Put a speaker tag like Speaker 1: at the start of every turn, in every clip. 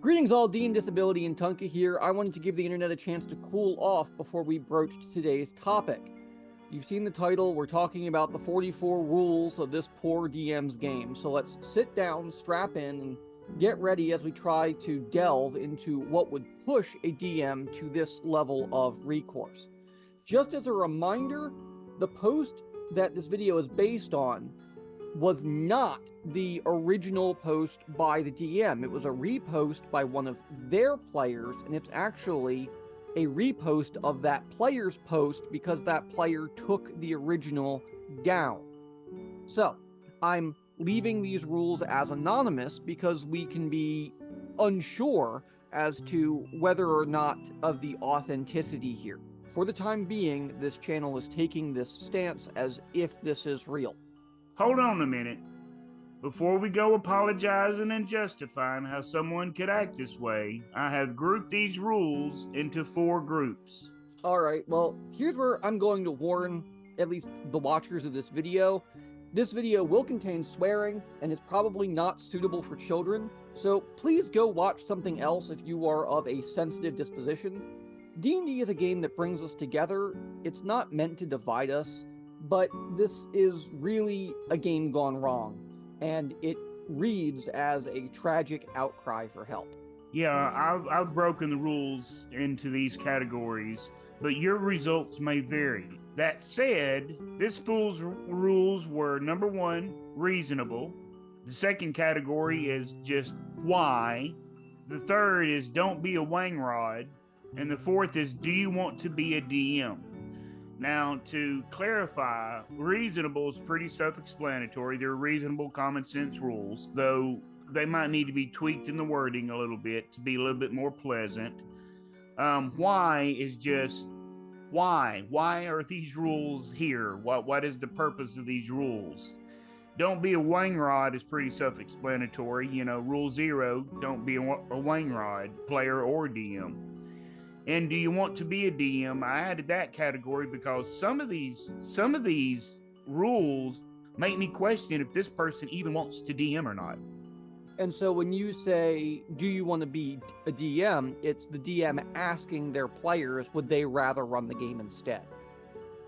Speaker 1: Greetings all, D&Disability and Tonka here. I wanted to give the internet a chance to cool off before we broached today's topic. You've seen the title, we're talking about the 44 rules of this poor DM's game. So let's sit down, strap in, and get ready as we try to delve into what would push a DM to this level of recourse. Just as a reminder, the post that this video is based on was not the original post by the DM. It was a repost by one of their players, and it's actually a repost of that player's post because that player took the original down. So, I'm leaving these rules as anonymous because we can be unsure as to whether or not of the authenticity here. For the time being, this channel is taking this stance as if this is real.
Speaker 2: Hold on a minute. Before we go apologizing and justifying how someone could act this way, I have grouped these rules into 4 groups.
Speaker 1: Alright, well, here's where I'm going to warn at least the watchers of this video. This video will contain swearing and is probably not suitable for children, so please go watch something else if you are of a sensitive disposition. D&D is a game that brings us together. It's not meant to divide us. But this is really a game gone wrong, and it reads as a tragic outcry for help.
Speaker 2: Yeah, I've broken the rules into these categories, but your results may vary. That said, this fool's rules were, number 1, reasonable. The second category is just why. The third is don't be a wangrod. And the fourth is do you want to be a DM? Now, to clarify, reasonable is pretty self-explanatory. They're reasonable, common sense rules, though they might need to be tweaked in the wording a little bit to be a little bit more pleasant. Why is just why? Why are these rules here? What is the purpose of these rules? Don't be a wangrod is pretty self-explanatory. You know, rule 0, don't be a wangrod, player or DM. And do you want to be a DM? I added that category because some of these rules make me question if this person even wants to DM or not.
Speaker 1: And so when you say, do you want to be a DM, it's the DM asking their players, would they rather run the game instead?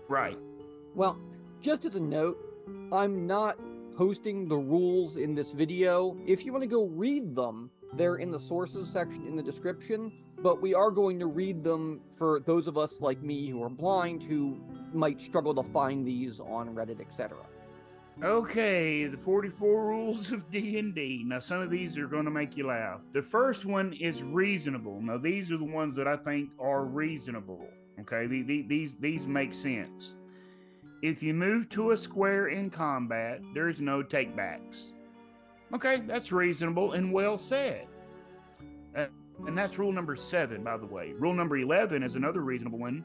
Speaker 2: Right.
Speaker 1: Well, just as a note, I'm not posting the rules in this video. If you want to go read them, they're in the sources section in the description. But we are going to read them for those of us like me who are blind who might struggle to find these on Reddit, etc.
Speaker 2: Okay, the 44 rules of D&D. Now, some of these are going to make you laugh. The first one is reasonable. Now, these are the ones that I think are reasonable. Okay, these make sense. If you move to a square in combat, there's no takebacks. Okay, that's reasonable and well said. And that's rule number 7, by the way. Rule number 11 is another reasonable one.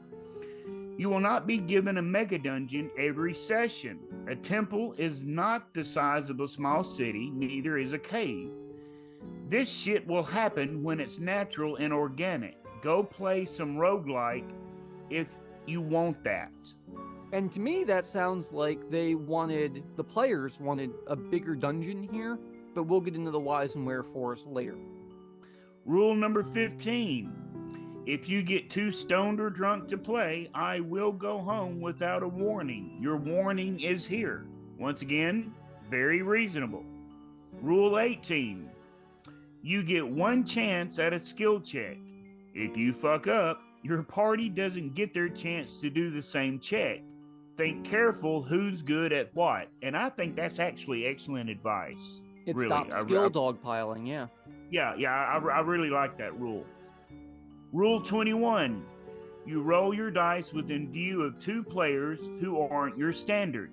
Speaker 2: You will not be given a mega dungeon every session. A temple is not the size of a small city, neither is a cave. This shit will happen when it's natural and organic. Go play some roguelike if you want that.
Speaker 1: And to me, that sounds like the players wanted a bigger dungeon here, but we'll get into the whys and wherefores later.
Speaker 2: Rule number 15. If you get too stoned or drunk to play, I will go home without a warning. Your warning is here. Once again, very reasonable. Rule 18. You get 1 chance at a skill check. If you fuck up, your party doesn't get their chance to do the same check. Think careful who's good at what. And I think that's actually excellent advice.
Speaker 1: It
Speaker 2: really.
Speaker 1: stops skill dogpiling, yeah.
Speaker 2: I really like that rule. Rule 21. You roll your dice within view of 2 players who aren't your standard.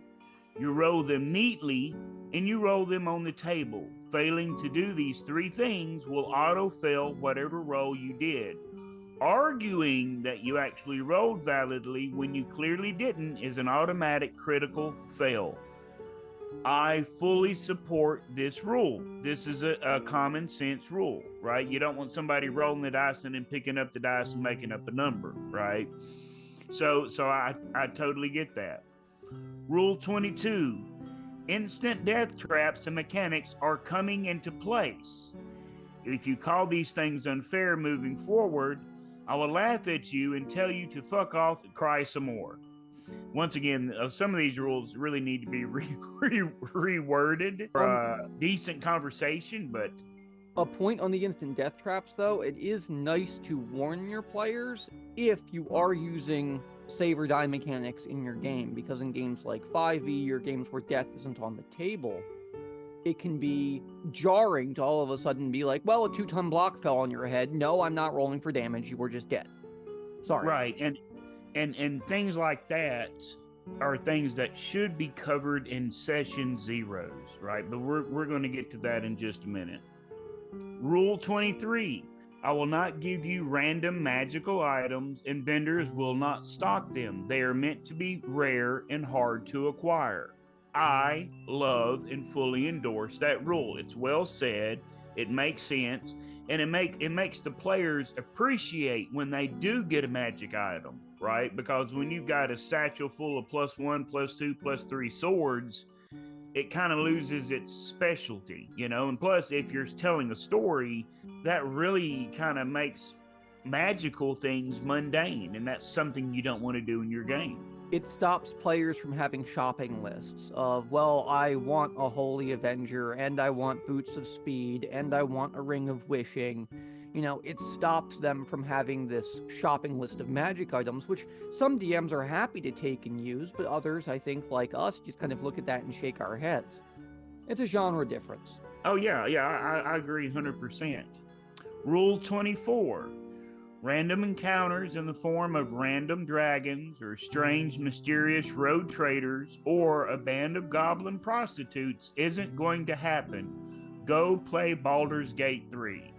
Speaker 2: You roll them neatly and you roll them on the table. Failing to do these 3 things will auto-fail whatever roll you did. Arguing that you actually rolled validly when you clearly didn't is an automatic critical fail. I fully support this rule. This is a common sense rule, right? You don't want somebody rolling the dice and then picking up the dice and making up a number, right? So I totally get that. Rule 22. Instant death traps and mechanics are coming into place. If you call these things unfair moving forward, I will laugh at you and tell you to fuck off and cry some more. Once again, some of these rules really need to be reworded for a decent conversation, but...
Speaker 1: A point on the instant death traps, though, it is nice to warn your players if you are using save or die mechanics in your game, because in games like 5e or games where death isn't on the table, it can be jarring to all of a sudden be like, well, a 2-ton block fell on your head. No, I'm not rolling for damage. You were just dead. Sorry.
Speaker 2: Right, and things like that are things that should be covered in session zeros, right? But we're going to get to that in just a minute. Rule 23. I will not give you random magical items, and vendors will not stock them. They are meant to be rare and hard to acquire. I love and fully endorse that rule. It's well said, it makes sense, and it makes the players appreciate when they do get a magic item, right? Because when you've got a satchel full of +1, +2, +3 swords, it kind of loses its specialty, you know? And plus, if you're telling a story, that really kind of makes magical things mundane, and that's something you don't want to do in your game.
Speaker 1: It stops players from having shopping lists of, well, I want a Holy Avenger, and I want Boots of Speed, and I want a Ring of Wishing. You know, it stops them from having this shopping list of magic items, which some DMs are happy to take and use, but others, I think, like us, just kind of look at that and shake our heads. It's a genre difference.
Speaker 2: Oh, yeah, I agree 100%. Rule 24. Random encounters in the form of random dragons or strange, mysterious road traders or a band of goblin prostitutes isn't going to happen. Go play Baldur's Gate 3.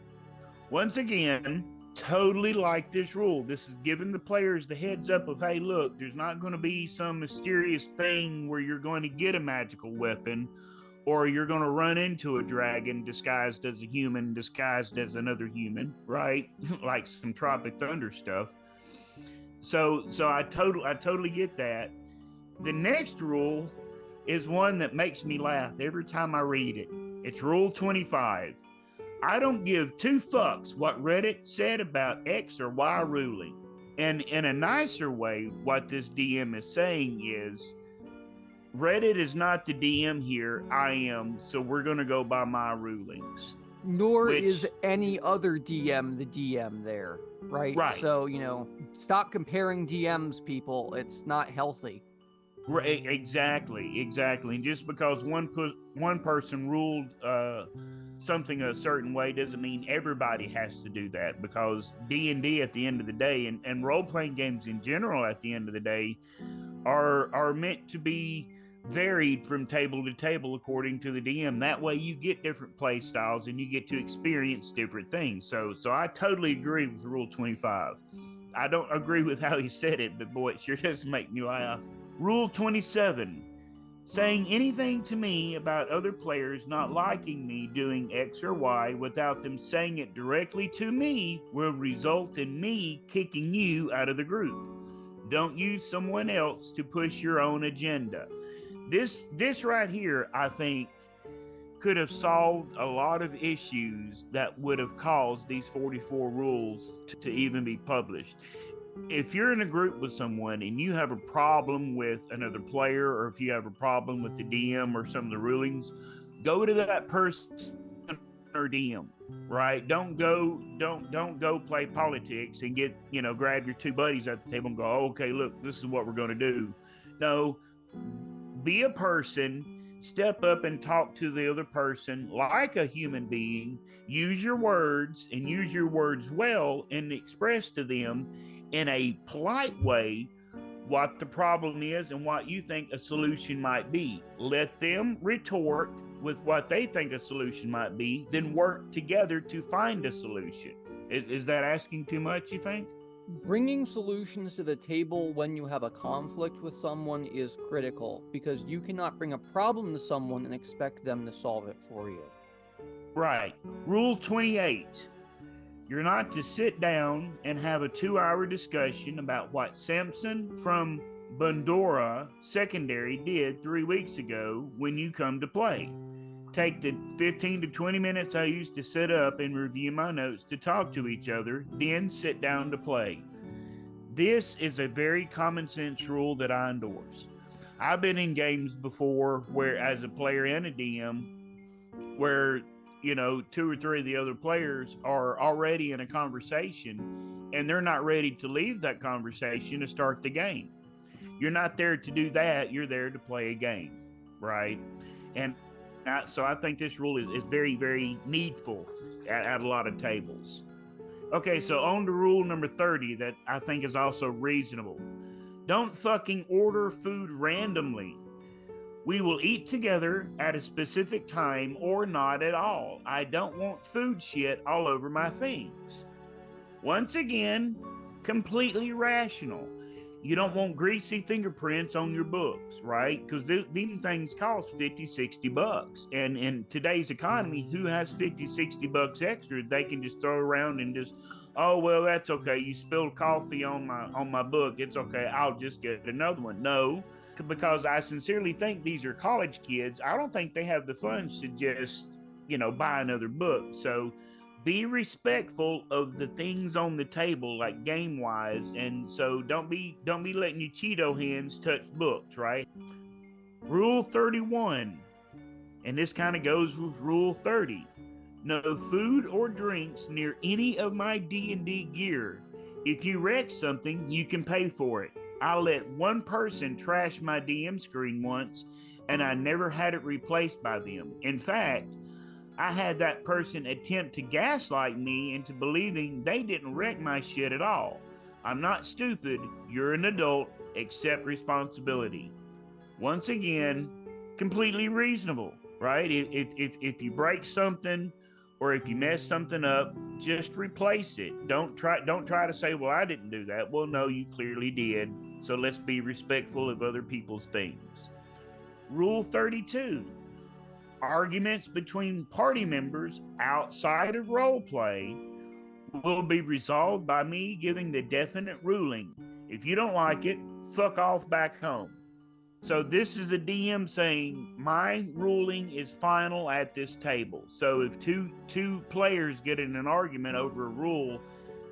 Speaker 2: Once again, totally like this rule. This is giving the players the heads up of, hey, look, there's not going to be some mysterious thing where you're going to get a magical weapon or you're going to run into a dragon disguised as a human, disguised as another human, right? Like some Tropic Thunder stuff. So I totally get that. The next rule is one that makes me laugh every time I read it. It's Rule 25. I don't give two fucks what Reddit said about X or Y ruling. And in a nicer way, what this DM is saying is, Reddit is not the DM here, I am, so we're going to go by my rulings.
Speaker 1: Nor is any other DM the DM there, right?
Speaker 2: Right.
Speaker 1: So, you know, stop comparing DMs, people. It's not healthy.
Speaker 2: Right, exactly. And just because one person ruled something a certain way doesn't mean everybody has to do that, because D&D at the end of the day, and role-playing games in general at the end of the day, are meant to be varied from table to table according to the DM. That way you get different play styles and you get to experience different things. So I totally agree with Rule 25. I don't agree with how he said it, but boy, it sure does make me laugh. Rule 27. Saying anything to me about other players not liking me doing X or Y without them saying it directly to me will result in me kicking you out of the group. Don't use someone else to push your own agenda. This right here, I think, could have solved a lot of issues that would have caused these 44 rules to even be published. If you're in a group with someone and you have a problem with another player, or if you have a problem with the DM or some of the rulings, go to that person or DM, right? Don't go play politics and grab your two buddies at the table and go, oh, okay, look, this is what we're going to do. No, be a person, step up and talk to the other person like a human being, use your words and use your words well, and express to them in a polite way what the problem is and what you think a solution might be. Let them retort with what they think a solution might be, then work together to find a solution. Is that asking too much, you think?
Speaker 1: Bringing solutions to the table when you have a conflict with someone is critical, because you cannot bring a problem to someone and expect them to solve it for you.
Speaker 2: Right. Rule 28. You're not to sit down and have a 2-hour discussion about what Samson from Bundora Secondary did 3 weeks ago when you come to play. take the 15 to 20 minutes I used to sit up and review my notes to talk to each other, then sit down to play. This is a very common sense rule that I endorse. I've been in games before where, as a player and a DM, where, you know, 2 or 3 of the other players are already in a conversation and they're not ready to leave that conversation to start the game. You're not there to do that. You're there to play a game, right? And so I think this rule is very, very needful at a lot of tables. Okay, so on to rule number 30 that I think is also reasonable. Don't fucking order food randomly. We will eat together at a specific time or not at all. I don't want food shit all over my things. Once again, completely rational. You don't want greasy fingerprints on your books, right? Because these things cost $50-$60. And in today's economy, who has $50-$60 extra they can just throw around and just, oh, well, that's okay. You spilled coffee on my book. It's okay. I'll just get another one. No, because I sincerely think these are college kids. I don't think they have the funds to just, you know, buy another book. So be respectful of the things on the table, like game wise. And so don't be letting your Cheeto hands touch books, right? Rule 31, and this kind of goes with rule 30. No food or drinks near any of my D&D gear. If you wreck something, you can pay for it. I let one person trash my DM screen once, and I never had it replaced by them. In fact, I had that person attempt to gaslight me into believing they didn't wreck my shit at all. I'm not stupid. You're an adult. Accept responsibility. Once again, completely reasonable, right? If you break something or if you mess something up, just replace it. Don't try to say, well, I didn't do that. Well, no, you clearly did. So let's be respectful of other people's things. Rule 32. Arguments between party members outside of roleplay will be resolved by me giving the definite ruling. If you don't like it, fuck off back home. So this is a DM saying my ruling is final at this table. So if two players get in an argument over a rule,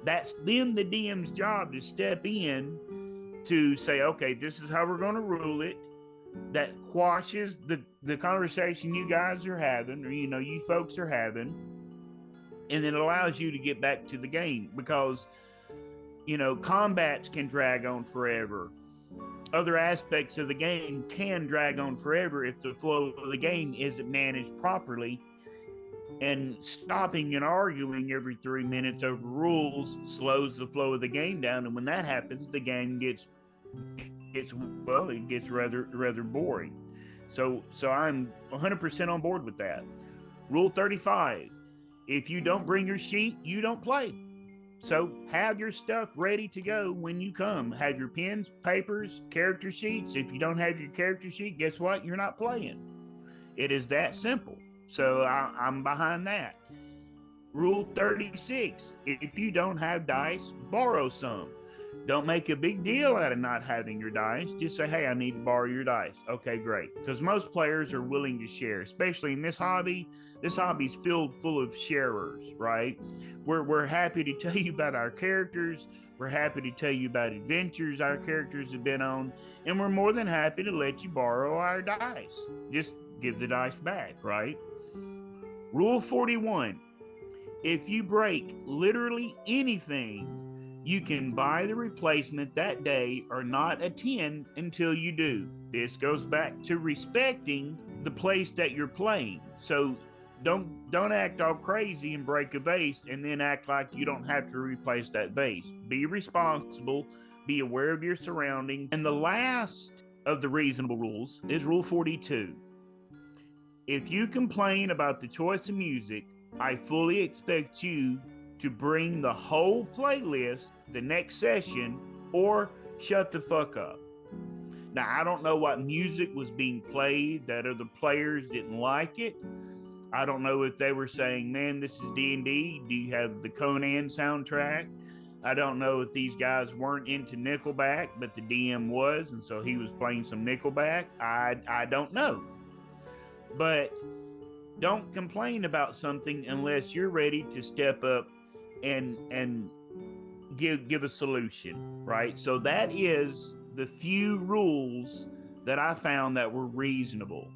Speaker 2: that's then the DM's job to step in to say, okay, this is how we're going to rule it. That quashes the conversation you guys are having, or, you know, you folks are having, and it allows you to get back to the game, because, you know, combats can drag on forever. Other aspects of the game can drag on forever if the flow of the game isn't managed properly. And stopping and arguing every 3 minutes over rules slows the flow of the game down. And when that happens, the game gets rather boring. So I'm 100% on board with that. Rule 35. If you don't bring your sheet, you don't play. So have your stuff ready to go when you come. Have your pens, papers, character sheets. If you don't have your character sheet, guess what? You're not playing. It is that simple. So I'm behind that. Rule 36. If you don't have dice, borrow some. Don't make a big deal out of not having your dice. Just say, hey, I need to borrow your dice. Okay, great. Because most players are willing to share, especially in this hobby. This hobby's filled full of sharers, right? We're happy to tell you about our characters. We're happy to tell you about adventures our characters have been on. And we're more than happy to let you borrow our dice. Just give the dice back, right? Rule 41. If you break literally anything, you can buy the replacement that day or not attend until you do. This goes back to respecting the place that you're playing. So don't act all crazy and break a vase and then act like you don't have to replace that vase. Be responsible, be aware of your surroundings. And the last of the reasonable rules is rule 42. If you complain about the choice of music, I fully expect you to bring the whole playlist the next session or shut the fuck up. Now, I don't know what music was being played that other players didn't like it. I don't know if they were saying, man, this is D&D. Do you have the Conan soundtrack? I don't know if these guys weren't into Nickelback, but the DM was, and so he was playing some Nickelback. I don't know. But Don't complain about something unless you're ready to step up and give a solution, right? So that is the few rules that I found that were reasonable.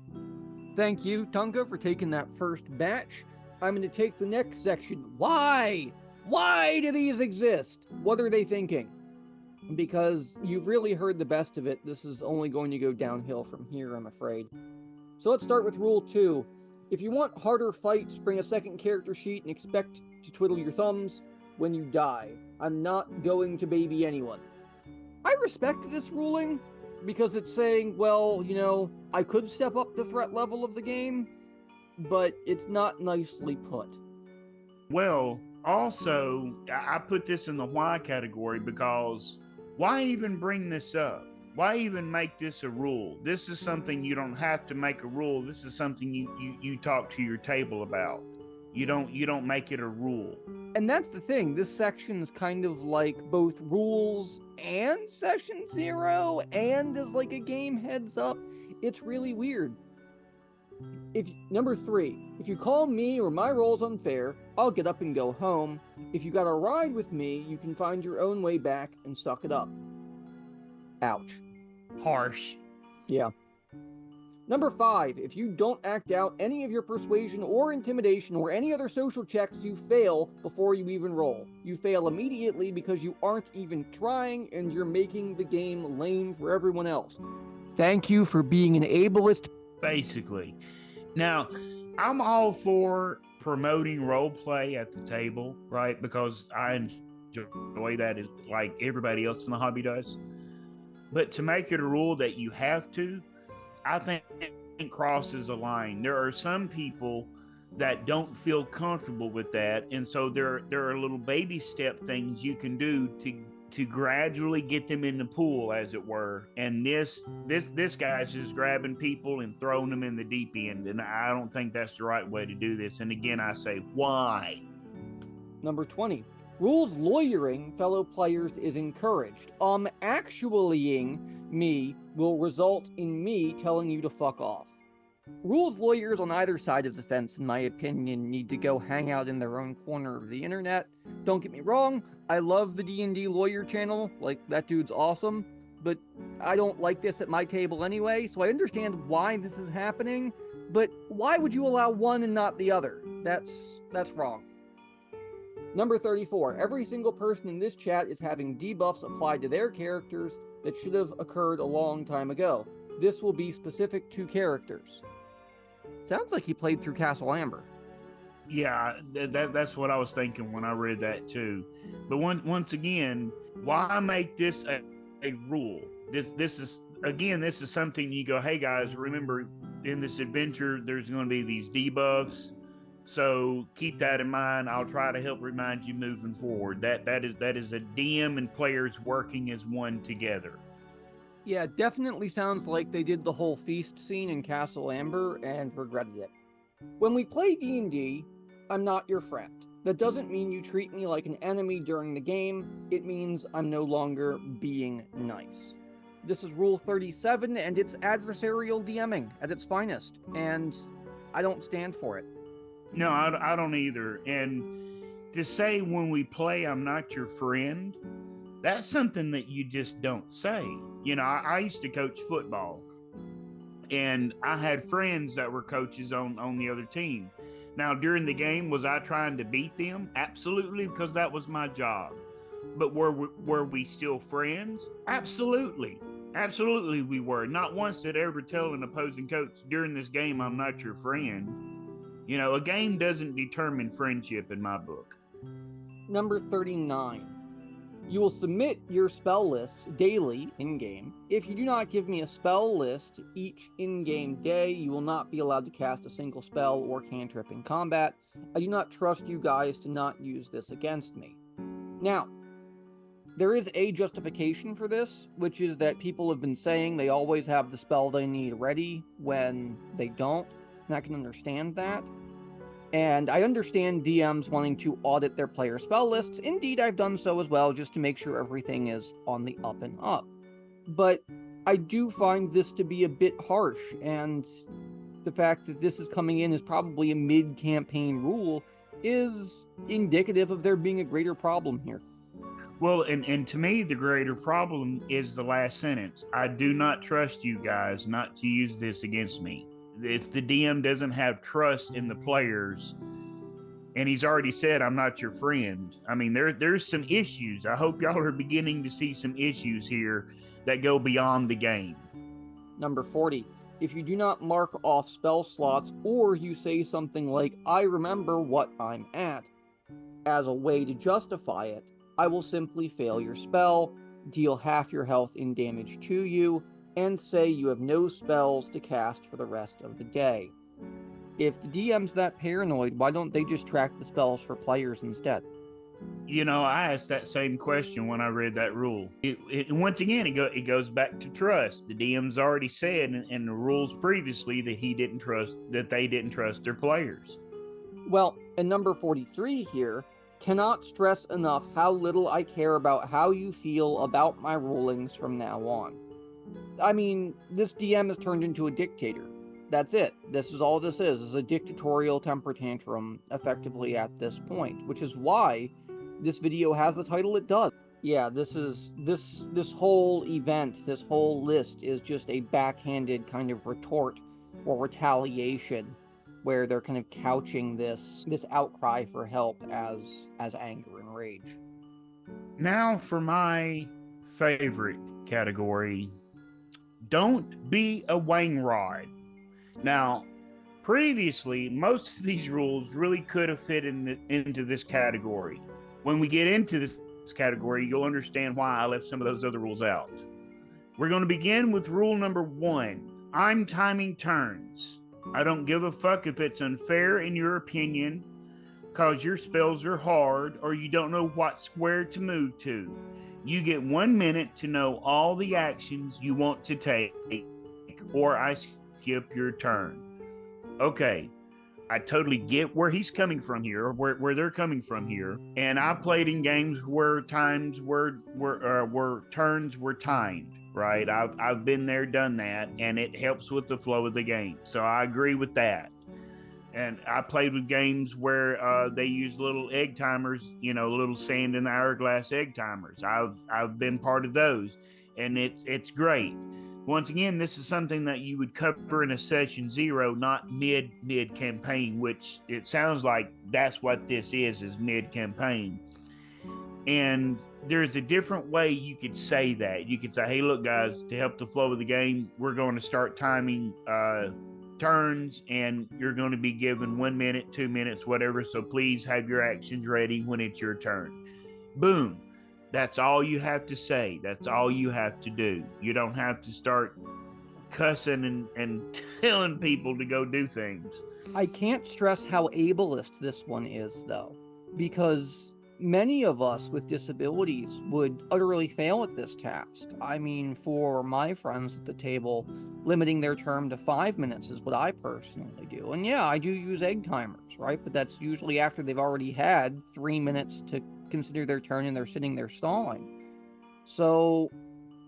Speaker 1: Thank you, Tonka, for taking that first batch. I'm going to take the next section. Why? Why do these exist? What are they thinking? Because you've really heard the best of it. This is only going to go downhill from here, I'm afraid. So let's start with Rule 2. If you want harder fights, bring a second character sheet and expect to twiddle your thumbs when you die. I'm not going to baby anyone. I respect this ruling because it's saying, well, I could step up the threat level of the game, but it's not nicely put.
Speaker 2: Well, also, I put this in the why category because why even bring this up? Why even make this a rule? This is something you don't have to make a rule. This is something you talk to your table about. You don't make it a rule.
Speaker 1: And that's the thing. This section is kind of like both rules and session 0 and is like a game heads up. It's really weird. Number 3, if you call me or my role's unfair, I'll get up and go home. If you got a ride with me, you can find your own way back and suck it up. Ouch.
Speaker 2: Harsh.
Speaker 1: Yeah. Number 5, if you don't act out any of your persuasion or intimidation or any other social checks, you fail before you even roll. You fail immediately because you aren't even trying and you're making the game lame for everyone else. Thank you for being an ableist.
Speaker 2: Basically. Now, I'm all for promoting role play at the table, right? Because I enjoy that like everybody else in the hobby does. But to make it a rule that you have to, I think crosses a line. There are some people that don't feel comfortable with that, and so there are little baby step things you can do to gradually get them in the pool, as it were. And this guy's just grabbing people and throwing them in the deep end, and I don't think that's the right way to do this. And again, I say, why?
Speaker 1: Number 20. Rules lawyering fellow players is encouraged. Actuallying me will result in me telling you to fuck off. Rules lawyers on either side of the fence, in my opinion, need to go hang out in their own corner of the internet. Don't get me wrong, I love the D&D lawyer channel, like, that dude's awesome, but I don't like this at my table anyway, so I understand why this is happening, but why would you allow one and not the other? That's wrong. Number 34, every single person in this chat is having debuffs applied to their characters that should have occurred a long time ago. This will be specific to characters. Sounds like he played through Castle Amber.
Speaker 2: Yeah, that's what I was thinking when I read that too. But once again, why make this a rule? This is something you go, hey guys, remember in this adventure there's going to be these debuffs. So keep that in mind. I'll try to help remind you moving forward. That is a DM and players working as one together.
Speaker 1: Yeah, definitely sounds like they did the whole feast scene in Castle Amber and regretted it. When we play D&D, I'm not your friend. That doesn't mean you treat me like an enemy during the game. It means I'm no longer being nice. This is Rule 37, and it's adversarial DMing at its finest, and I don't stand for it.
Speaker 2: No, I don't either. And to say when we play, I'm not your friend, that's something that you just don't say. I used to coach football, and I had friends that were coaches on the other team. Now, during the game, was I trying to beat them? Absolutely, because that was my job. But were we still friends? Absolutely. Absolutely we were. Not once did I ever tell an opposing coach, during this game, I'm not your friend. A game doesn't determine friendship in my book.
Speaker 1: Number 39. You will submit your spell lists daily in-game. If you do not give me a spell list each in-game day, you will not be allowed to cast a single spell or cantrip in combat. I do not trust you guys to not use this against me. Now, there is a justification for this, which is that people have been saying they always have the spell they need ready when they don't, and I can understand that. And I understand DMs wanting to audit their player spell lists. Indeed, I've done so as well, just to make sure everything is on the up and up. But I do find this to be a bit harsh, and the fact that this is coming in as probably a mid-campaign rule is indicative of there being a greater problem here.
Speaker 2: Well, and to me, the greater problem is the last sentence. I do not trust you guys not to use this against me. If the DM doesn't have trust in the players, and he's already said, I'm not your friend. I mean, there's some issues. I hope y'all are beginning to see some issues here that go beyond the game.
Speaker 1: Number 40. If you do not mark off spell slots, or you say something like, I remember what I'm at, as a way to justify it, I will simply fail your spell, deal half your health in damage to you, and say you have no spells to cast for the rest of the day. If the DM's that paranoid, why don't they just track the spells for players instead?
Speaker 2: You know, I asked that same question when I read that rule. Once again, it goes back to trust. The DM's already said in the rules previously that they didn't trust their players.
Speaker 1: Well, and number 43 here, cannot stress enough how little I care about how you feel about my rulings from now on. I mean, this DM has turned into a dictator. That's it. This is all this is a dictatorial temper tantrum effectively at this point, which is why this video has the title it does. Yeah, this whole event, this whole list is just a backhanded kind of retort or retaliation where they're kind of couching this outcry for help as anger and rage.
Speaker 2: Now for my favorite category, don't be a wangrod. Now, previously, most of these rules really could have fit into this category. When we get into this category, you'll understand why I left some of those other rules out. We're going to begin with rule number 1. I'm timing turns. I don't give a fuck if it's unfair in your opinion, because your spells are hard or you don't know what square to move to. You get 1 minute to know all the actions you want to take, or I skip your turn. Okay, I totally get where he's coming from here, or where they're coming from here. And I played in games where turns were timed, right? I've been there, done that, and it helps with the flow of the game. So I agree with that. And I played with games where they use little egg timers, little sand in the hourglass egg timers. I've been part of those, and it's great. Once again, this is something that you would cover in a session 0, not mid campaign, which it sounds like that's what this is mid campaign. And there's a different way you could say that. You could say, hey, look, guys, to help the flow of the game, we're going to start timing turns, and you're going to be given 1 minute, 2 minutes, whatever. So please have your actions ready when it's your turn. Boom. That's all you have to say. That's all you have to do. You don't have to start cussing and telling people to go do things.
Speaker 1: I can't stress how ableist this one is, though, because many of us with disabilities would utterly fail at this task. I mean, for my friends at the table, limiting their term to 5 minutes is what I personally do. And yeah, I do use egg timers, right? But that's usually after they've already had 3 minutes to consider their turn and they're sitting there stalling. So,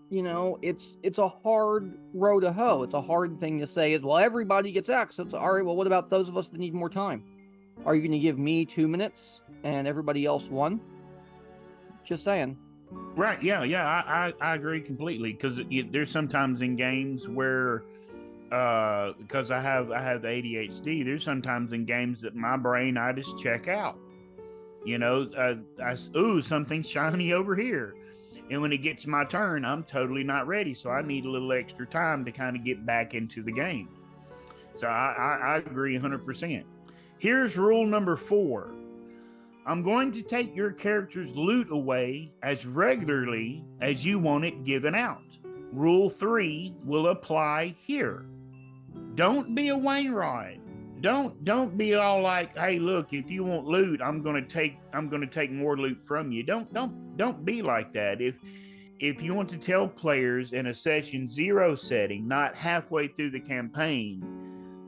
Speaker 1: it's a hard row to hoe. It's a hard thing to say is, well, everybody gets X. It's all right, well, what about those of us that need more time? Are you going to give me 2 minutes and everybody else 1? Just saying.
Speaker 2: Right, yeah, I agree completely, because there's sometimes in games where because I have the ADHD, there's sometimes in games that my brain, I just check out. Something shiny over here. And when it gets my turn, I'm totally not ready. So I need a little extra time to kind of get back into the game. So I agree 100%. Here's rule number 4. I'm going to take your character's loot away as regularly as you want it given out. Rule 3 will apply here. Don't be a Wainwright. Don't be all like, hey, look, if you want loot, I'm gonna take more loot from you. Don't be like that. If you want to tell players in a session 0 setting, not halfway through the campaign,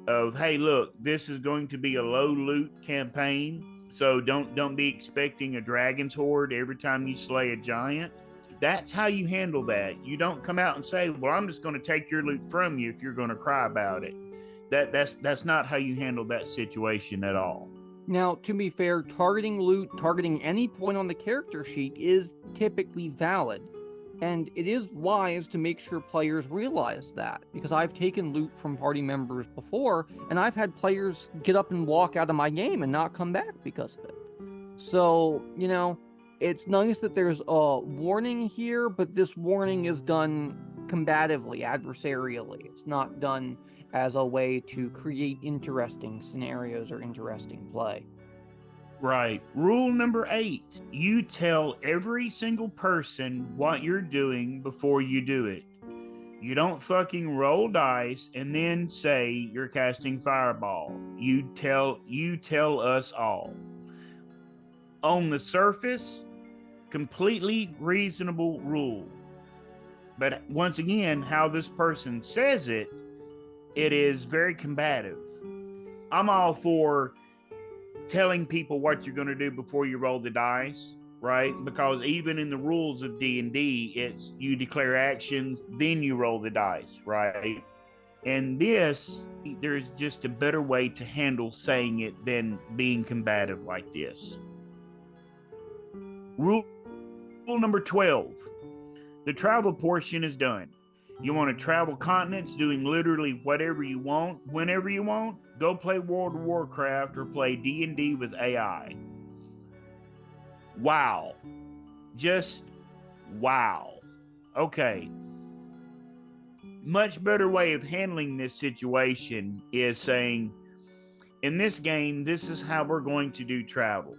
Speaker 2: of, hey, look, this is going to be a low loot campaign, so don't be expecting a dragon's horde every time you slay a giant. That's how you handle that. You don't come out and say, well, I'm just going to take your loot from you if you're going to cry about it. That's not how you handle that situation at all.
Speaker 1: Now, to be fair, targeting loot, targeting any point on the character sheet is typically valid. And it is wise to make sure players realize that, because I've taken loot from party members before, and I've had players get up and walk out of my game and not come back because of it. So, it's nice that there's a warning here, but this warning is done combatively, adversarially. It's not done as a way to create interesting scenarios or interesting play.
Speaker 2: Right. Rule number 8, you tell every single person what you're doing before you do it. You don't fucking roll dice and then say you're casting fireball. You tell us all. On the surface, completely reasonable rule. But once again, how this person says it, it is very combative. I'm all for telling people what you're going to do before you roll the dice, right? Because even in the rules of D&D, it's you declare actions, then you roll the dice, right? And there's just a better way to handle saying it than being combative like this. Rule number 12, the travel portion is done. You want to travel continents doing literally whatever you want, whenever you want, go play World of Warcraft or play D&D with AI. Wow. Just wow. Okay. Much better way of handling this situation is saying, in this game, this is how we're going to do travel.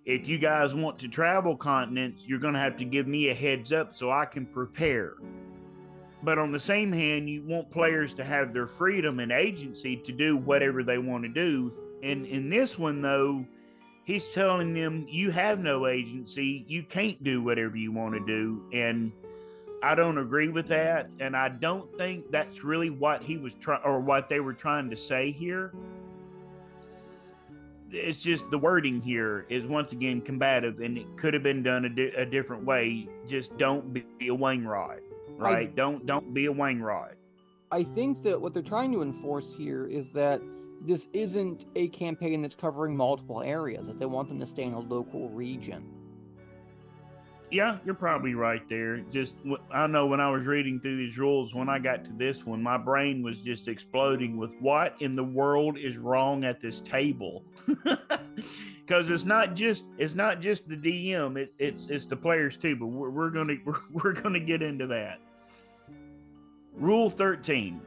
Speaker 2: If you guys want to travel continents, you're going to have to give me a heads up so I can prepare. But on the same hand, you want players to have their freedom and agency to do whatever they want to do. And in this one, though, he's telling them you have no agency. You can't do whatever you want to do. And I don't agree with that. And I don't think that's really what he was trying or what they were trying to say here. It's just the wording here is once again combative, and it could have been done a different way. Just don't be a wangrod. Right? Don't be a wangrod.
Speaker 1: I think that what they're trying to enforce here is that this isn't a campaign that's covering multiple areas, that they want them to stay in a local region.
Speaker 2: Yeah, you're probably right there. Just, I know when I was reading through these rules, when I got to this one, my brain was just exploding with what in the world is wrong at this table. Because it's not just the DM, it's the players too. But we're gonna get into that. Rule 13.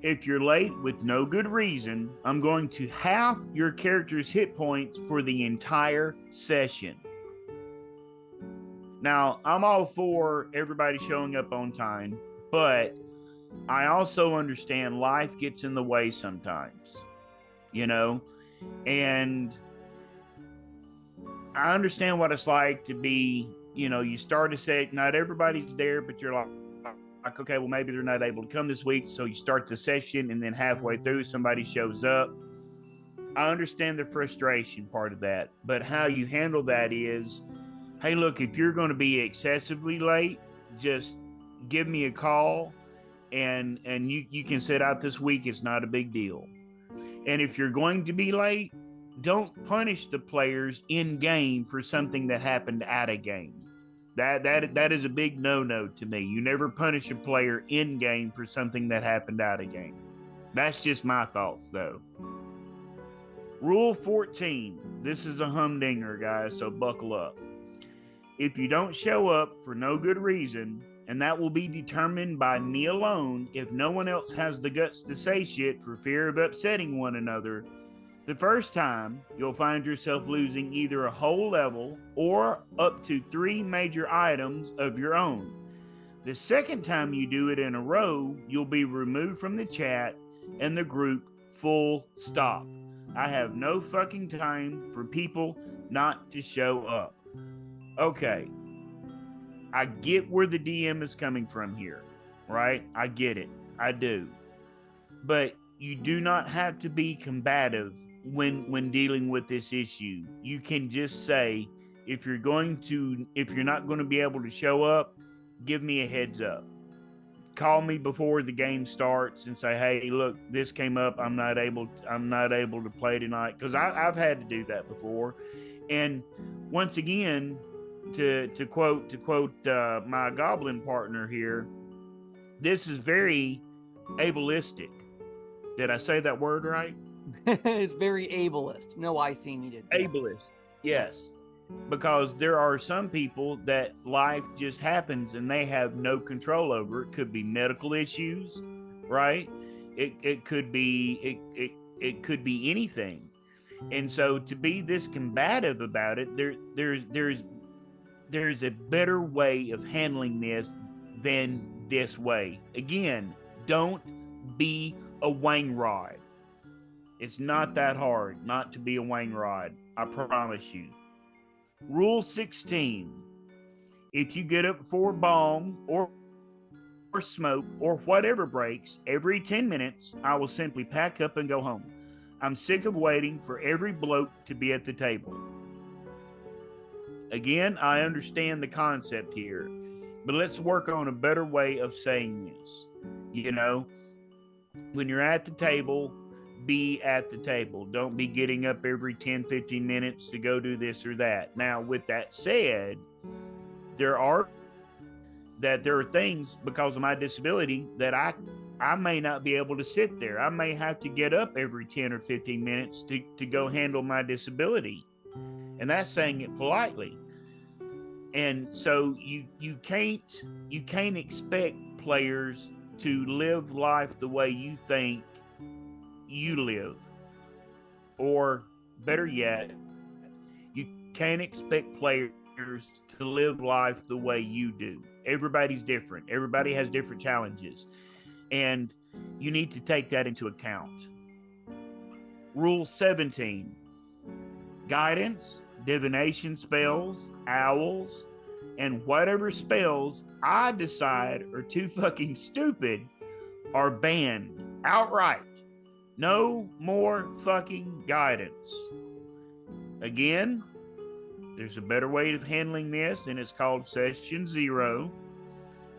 Speaker 2: If you're late with no good reason, I'm going to half your character's hit points for the entire session. Now, I'm all for everybody showing up on time, but I also understand life gets in the way sometimes, and I understand what it's like to be, you start to say, not everybody's there, but you're like, okay, well, maybe they're not able to come this week. So you start the session and then halfway through somebody shows up. I understand the frustration part of that, but how you handle that is, hey, look, if you're going to be excessively late, just give me a call and you can sit out this week. It's not a big deal. And if you're going to be late, don't punish the players in game for something that happened out of game. That is a big no-no to me. You never punish a player in game for something that happened out of game. That's just my thoughts, though. Rule 14. This is a humdinger, guys, so buckle up. If you don't show up for no good reason, and that will be determined by me alone if no one else has the guts to say shit for fear of upsetting one another, the first time, you'll find yourself losing either a whole level or up to 3 major items of your own. The second time you do it in a row, you'll be removed from the chat and the group, full stop. I have no fucking time for people not to show up. Okay, I get where the DM is coming from here, right? I get it. I do. But you do not have to be combative when dealing with this issue. You can just say, if you're not going to be able to show up, give me a heads up. call me before the game starts and say, "Hey, look, this came up. I'm not able to play tonight," because I've had to do that before. And once again, to quote my goblin partner here, this is very ableistic. Did I say that word right?
Speaker 1: It's very ableist. No IC needed. Yeah.
Speaker 2: Ableist. Yes. Because there are some people that life just happens and they have no control over. It could be medical issues, right? It could be it could be anything. And so to be this combative about it, there's a better way of handling this than this way. Again, don't be a wangrod. It's not that hard not to be a wangrod. I promise you. Rule 16. If you get up before bong or smoke or whatever breaks, every 10 minutes, I will simply pack up and go home. I'm sick of waiting for every bloke to be at the table. Again, I understand the concept here, but let's work on a better way of saying this. You know, when you're at the table, be at the table. Don't be getting up every 10, 15 minutes to go do this or that. Now, with that said, there are things because of my disability that I may not be able to sit there. I may have to get up every 10 or 15 minutes to go handle my disability. And that's saying it politely. And so you can't expect players to live life the way you think you live. Or better yet, you can't expect players to live life the way you do. Everybody's different. Everybody has different challenges. And you need to take that into account. Rule 17. Guidance, divination spells, owls, and whatever spells I decide are too fucking stupid are banned outright. No more fucking guidance. Again, there's a better way of handling this, and it's called Session 0.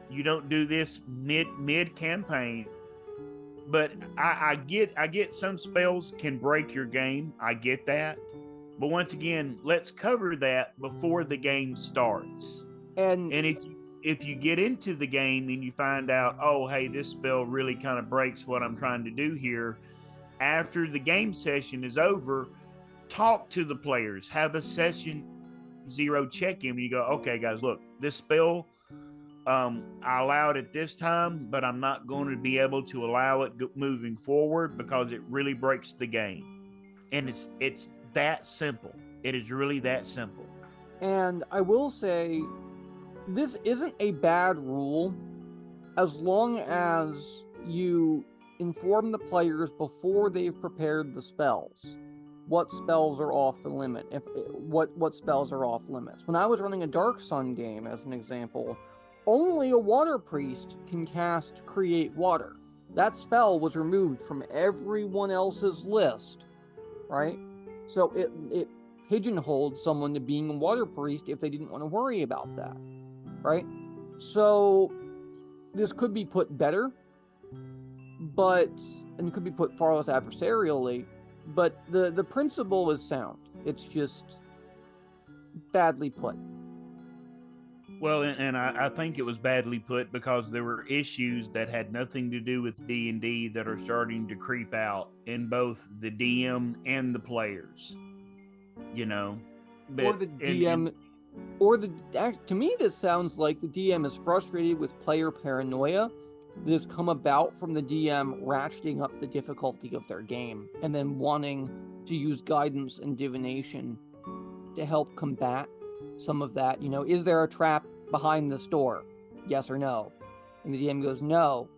Speaker 2: You don't do this mid campaign, but I get some spells can break your game. I get that, but once again, let's cover that before the game starts. And if you get into the game and you find out, oh hey, this spell really kind of breaks what I'm trying to do here. After the game session is over, talk to the players, have a Session 0 check-in. You go, okay, guys, look, this spell, I allowed it this time, but I'm not going to be able to allow it moving forward because it really breaks the game. And it's that simple. It is really that simple.
Speaker 1: And I will say, this isn't a bad rule as long as you inform the players before they've prepared the spells. What spells are off the limit? What spells are off limits? When I was running a Dark Sun game, as an example, only a water priest can cast Create Water. That spell was removed from everyone else's list, right? So it pigeonholed someone to being a water priest if they didn't want to worry about that, right? So this could be put better, and could be put far less adversarially, but the principle is sound. It's just badly put.
Speaker 2: Well, and I think it was badly put because there were issues that had nothing to do with D&D that are starting to creep out in both the DM and the players. You know,
Speaker 1: or the DM, to me, this sounds like the DM is frustrated with player paranoia that has come about from the DM ratcheting up the difficulty of their game and then wanting to use guidance and divination to help combat some of that. You know, is there a trap behind this door? Yes or no? And the DM goes, no.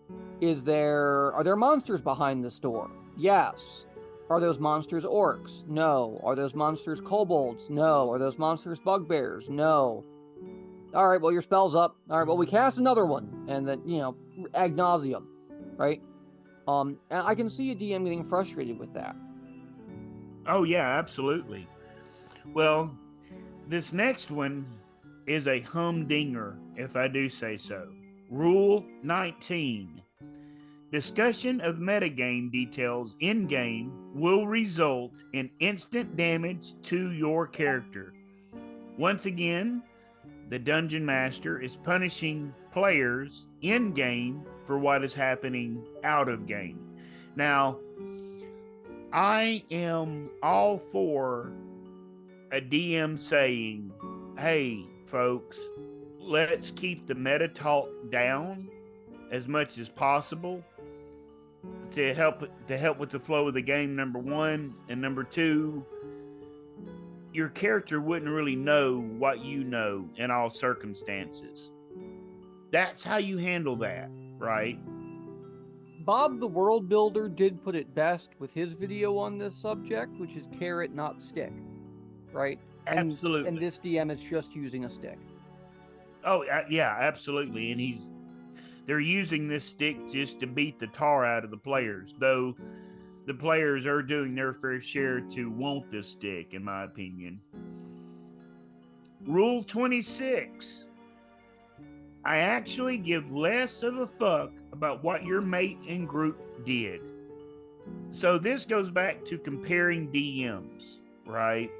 Speaker 1: Are there monsters behind this door? Yes. Are those monsters orcs? No. Are those monsters kobolds? No. Are those monsters bugbears? No. All right, well, your spell's up. All right, well, we cast another one. And then, ad nauseum, right? And I can see a DM getting frustrated with that.
Speaker 2: Oh, yeah, absolutely. Well, this next one is a humdinger, if I do say so. Rule 19. Discussion of metagame details in-game will result in instant damage to your character. Once again, the Dungeon Master is punishing players in-game for what is happening out of game. Now, I am all for a DM saying, hey, folks, let's keep the meta talk down as much as possible to help with the flow of the game, number one. And number two, your character wouldn't really know what you know in all circumstances. That's how you handle that, right?
Speaker 1: Bob the World Builder did put it best with his video on this subject, which is carrot, not stick, right?
Speaker 2: Absolutely.
Speaker 1: And this DM is just using a stick.
Speaker 2: Oh, yeah, absolutely. And they're using this stick just to beat the tar out of the players, though the players are doing their fair share to want this stick, in my opinion. Rule 26. I actually give less of a fuck about what your mate and group did. So this goes back to comparing DMs, right?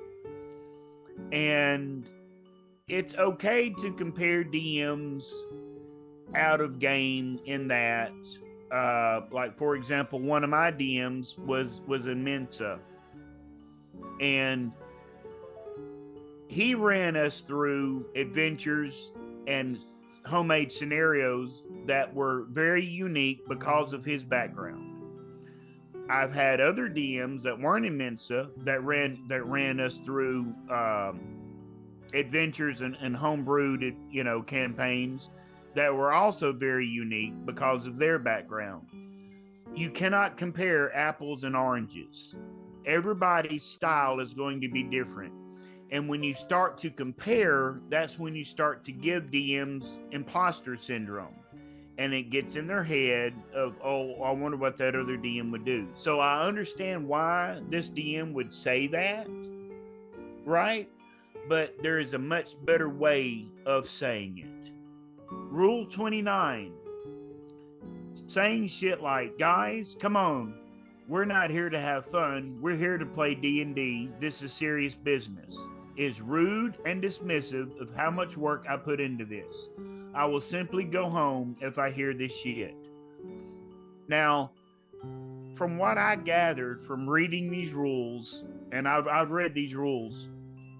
Speaker 2: And it's okay to compare DMs out of game in that, like, for example, one of my DMs was in Mensa, and he ran us through adventures and homemade scenarios that were very unique because of his background. I've had other DMs that weren't in Mensa that ran us through adventures and homebrewed, campaigns that were also very unique because of their background. You cannot compare apples and oranges. Everybody's style is going to be different. And when you start to compare, that's when you start to give DMs imposter syndrome. And it gets in their head of, oh, I wonder what that other DM would do. So I understand why this DM would say that, right? But there is a much better way of saying it. Rule 29. Saying shit like, guys, come on. We're not here to have fun. We're here to play D&D. This is serious business. Is rude and dismissive of how much work I put into this. I will simply go home if I hear this shit. Now, from what I gathered from reading these rules, and I've read these rules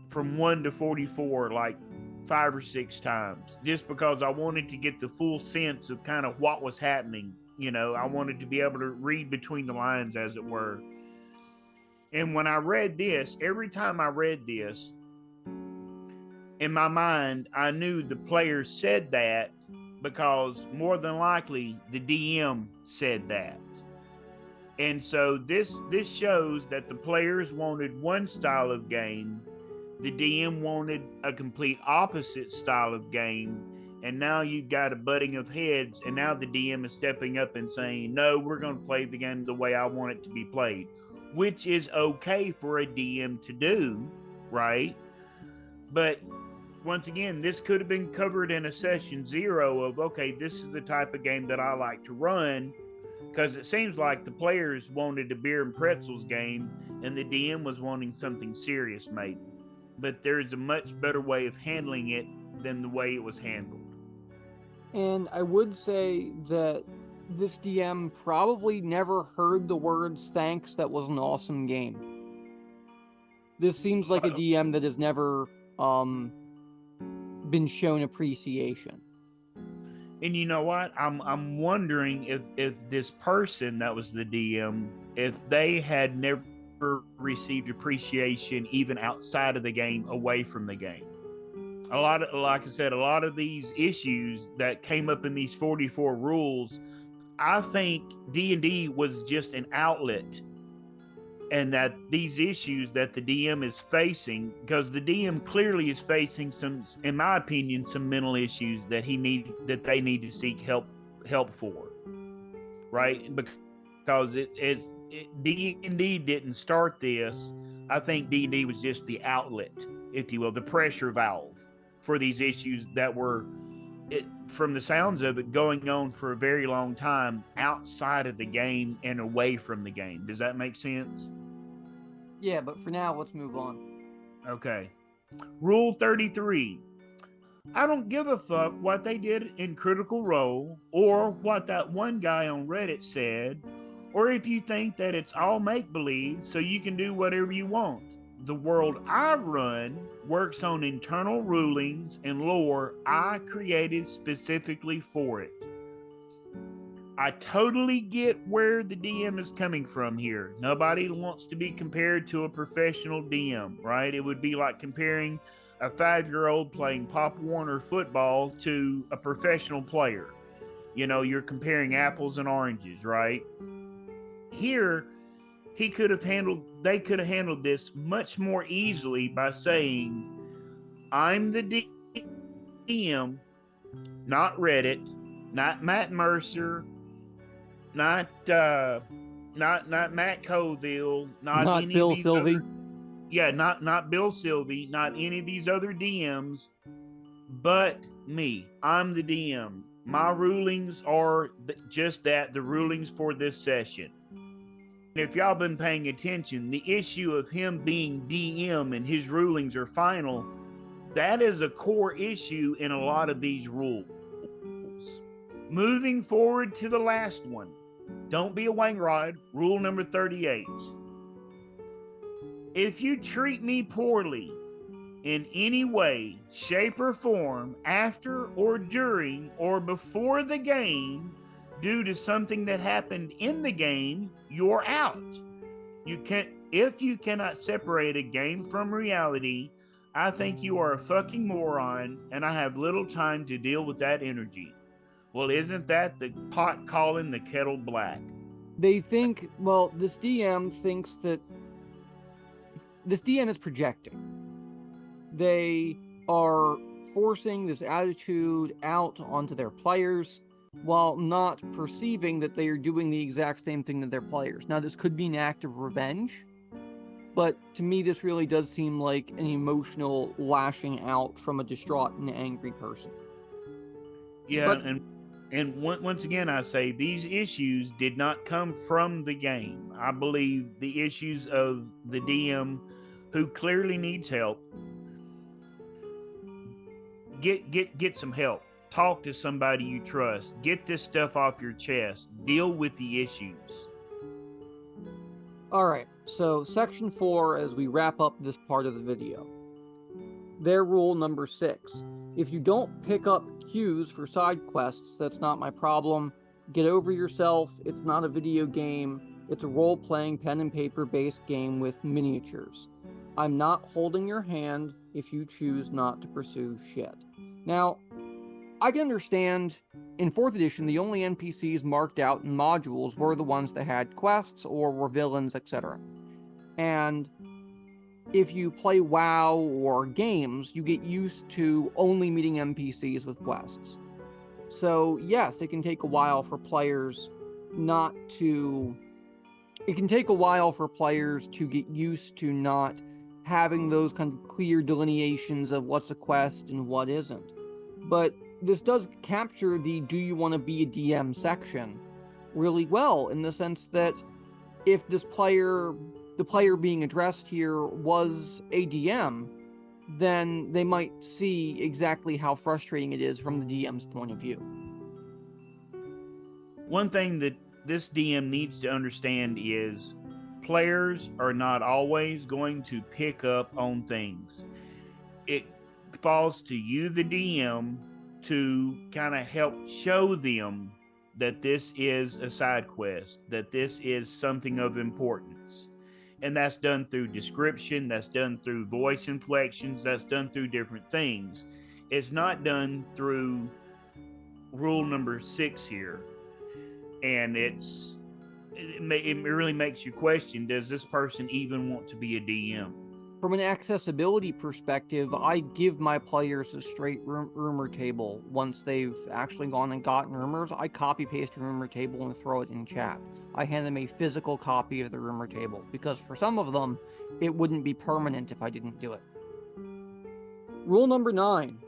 Speaker 2: from 1 to 44 like 5 or 6 times, just because I wanted to get the full sense of kind of what was happening. I wanted to be able to read between the lines, as it were. And when I read this, every time I read this, in my mind, I knew the players said that because more than likely the DM said that. And so this shows that the players wanted one style of game, the DM wanted a complete opposite style of game, and now you've got a butting of heads, and now the DM is stepping up and saying, no, we're going to play the game the way I want it to be played, which is okay for a DM to do, right? But once again, this could have been covered in a session 0 of, okay, this is the type of game that I like to run, because it seems like the players wanted a beer and pretzels game and the DM was wanting something serious, maybe. But there's a much better way of handling it than the way it was handled.
Speaker 1: And I would say that this DM probably never heard the words "thanks, that was an awesome game." This seems like a DM that has never been shown appreciation.
Speaker 2: And you know what? I'm wondering if this person that was the DM, if they had never received appreciation even outside of the game, away from the game. Like I said, a lot of these issues that came up in these 44 rules, I think D&D was just an outlet, and that these issues that the DM is facing, because the DM clearly is facing some, in my opinion, some mental issues that they need to seek help for, right? Because D&D didn't start this. I think D&D was just the outlet, if you will, the pressure valve for these issues that were it, from the sounds of it, going on for a very long time outside of the game and away from the game. Does that make sense?
Speaker 1: Yeah, but for now, let's move on.
Speaker 2: Okay. Rule 33. I don't give a fuck what they did in Critical Role or what that one guy on Reddit said, or if you think that it's all make-believe so you can do whatever you want. The world I run works on internal rulings and lore I created specifically for it. I totally get where the DM is coming from here. Nobody wants to be compared to a professional DM, right? It would be like comparing a 5-year-old playing Pop Warner football to a professional player. You know, you're comparing apples and oranges, right? Here, they could have handled this much more easily by saying, I'm the DM, not Reddit, not Matt Mercer, not Matt Colville, not any
Speaker 1: Bill
Speaker 2: of these
Speaker 1: Sylvie.
Speaker 2: not Bill Sylvie, not any of these other DMs, but me. I'm the DM. My rulings are just that, the rulings for this session. If y'all been paying attention, the issue of him being DM and his rulings are final, that is a core issue in a lot of these rules. Moving forward to the last one. Don't be a wangrod. Rule number 38. If you treat me poorly in any way, shape, or form after or during or before the game due to something that happened in the game, you're out. If you cannot separate a game from reality, I think you are a fucking moron, and I have little time to deal with that energy. Well, isn't that the pot calling the kettle black?
Speaker 1: They think, well, this DM thinks that this DM is projecting. They are forcing this attitude out onto their players while not perceiving that they are doing the exact same thing to their players. Now, this could be an act of revenge, but to me, this really does seem like an emotional lashing out from a distraught and angry person.
Speaker 2: Yeah, and once again, I say these issues did not come from the game. I believe the issues of the DM who clearly needs help. Get some help. Talk to somebody you trust. Get this stuff off your chest. Deal with the issues.
Speaker 1: All right, so section 4 as we wrap up this part of the video. Their rule number 6. If you don't pick up cues for side quests, that's not my problem. Get over yourself. It's not a video game. It's a role-playing pen and paper-based game with miniatures. I'm not holding your hand if you choose not to pursue shit. Now, I can understand, in 4th edition, the only NPCs marked out in modules were the ones that had quests or were villains, etc. And if you play WoW or games, you get used to only meeting NPCs with quests. So, yes, it can take a while for players to get used to not having those kind of clear delineations of what's a quest and what isn't. But this does capture the do you want to be a DM section really well, in the sense that if the player being addressed here was a DM, then they might see exactly how frustrating it is from the DM's point of view.
Speaker 2: One thing that this DM needs to understand is players are not always going to pick up on things. It falls to you, the DM, to kind of help show them that this is a side quest, that this is something of importance. And that's done through description, that's done through voice inflections, that's done through different things. It's not done through rule number 6 here. And it really makes you question, does this person even want to be a DM?
Speaker 1: From an accessibility perspective, I give my players a straight rumor table. Once they've actually gone and gotten rumors, I copy paste a rumor table and throw it in chat. I hand them a physical copy of the rumor table, because for some of them, it wouldn't be permanent if I didn't do it. Rule number 9.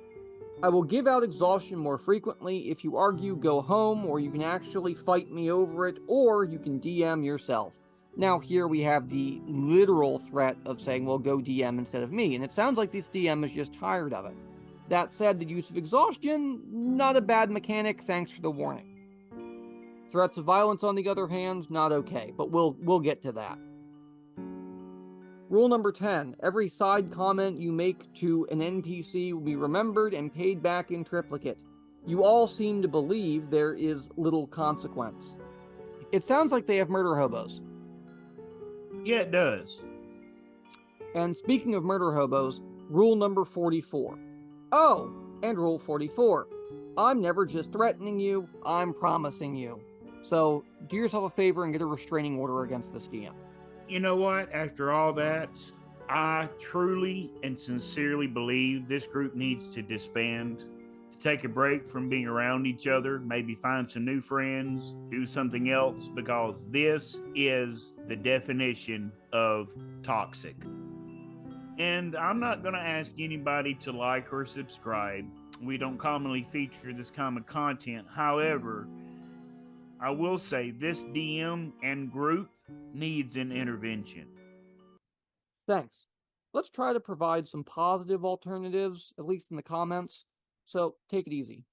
Speaker 1: I will give out exhaustion more frequently. If you argue, go home, or you can actually fight me over it, or you can DM yourself. Now, here we have the literal threat of saying, well, go DM instead of me, and it sounds like this DM is just tired of it. That said, the use of exhaustion, not a bad mechanic, thanks for the warning. Threats of violence, on the other hand, not okay, but we'll get to that. Rule number 10, every side comment you make to an NPC will be remembered and paid back in triplicate. You all seem to believe there is little consequence. It sounds like they have murder hobos.
Speaker 2: Yeah, it does.
Speaker 1: And speaking of murder hobos, rule number 44. Oh, and rule 44. I'm never just threatening you, I'm promising you. So do yourself a favor and get a restraining order against this DM.
Speaker 2: You know what? After all that, I truly and sincerely believe this group needs to disband, to take a break from being around each other, maybe find some new friends, do something else, because this is the definition of toxic. And I'm not going to ask anybody to like or subscribe. We don't commonly feature this kind of content. However, I will say this DM and group needs an intervention.
Speaker 1: Thanks. Let's try to provide some positive alternatives, at least in the comments. So take it easy.